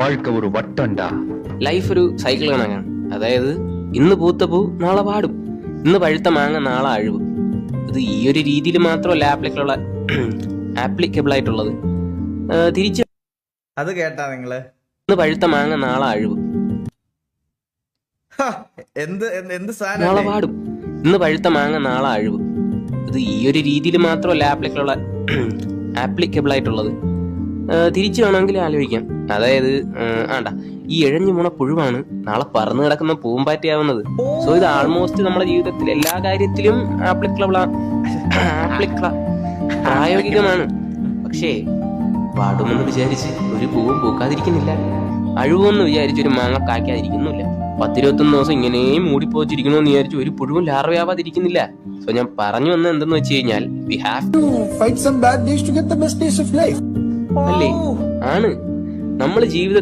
வாழ்க்கை ஒரு வட்டம்டா. ലൈഫ് ഒരു സൈക്കിൾ കണക്കാണ്. അതായത് ഇന്ന് പൂത്ത പൂ നാളെ പാടും, ഇന്ന് പഴുത്ത മാങ്ങ നാളെ അഴിവ്. ഇത് ഈ ഒരു രീതിയിൽ മാത്രമല്ല ആപ്ലിക്കബിൾ ആയിട്ടുള്ളത്. തിരിച്ച് അത് കേട്ടാ നിങ്ങള്? ഇന്ന് പഴുത്ത മാങ്ങ നാളെ അഴിവ്, എന്ത് എന്ത് നാളെ സാധനം? പാടും, ഇന്ന് പഴുത്ത മാങ്ങ നാളെ അഴിവ്. ഇത് ഈ ഒരു രീതിയിൽ മാത്രമല്ല ആപ്ലിക്കബിൾ ആയിട്ടുള്ളത്. തിരിച്ചു വേണമെങ്കിൽ ആലോചിക്കാം. അതായത് ഈ ഇഴഞ്ഞു പോണ പുഴുവാണ് നാളെ പറന്നു കിടക്കുന്ന പൂമ്പാറ്റയാവുന്നത്. സോ ഇത് ആൾമോസ്റ്റ് നമ്മുടെ ജീവിതത്തിൽ എല്ലാ കാര്യത്തിലും പ്രായോഗികമാണ്. പക്ഷേ പാടുമെന്ന് വിചാരിച്ച് ഒരു പൂവും പൂക്കാതിരിക്കുന്നില്ല, അഴിവെന്ന് വിചാരിച്ച് ഒരു മാങ്ങ കായ്ക്കാതിരിക്കുന്നില്ല. 10-21 ദിവസം ഇങ്ങനെയും മൂടിപ്പോച്ചിരിക്കണമെന്ന് വിചാരിച്ച് ഒരു പുഴുവും ലാർവയാവാതിരിക്കുന്നില്ല. സോ ഞാൻ പറഞ്ഞു വന്നത് എന്തെന്ന് വെച്ച് കഴിഞ്ഞാൽ we have to fight some bad days to get the best days of life. അല്ലേ? ആണ് നമ്മൾ ജീവിതത്തിൽ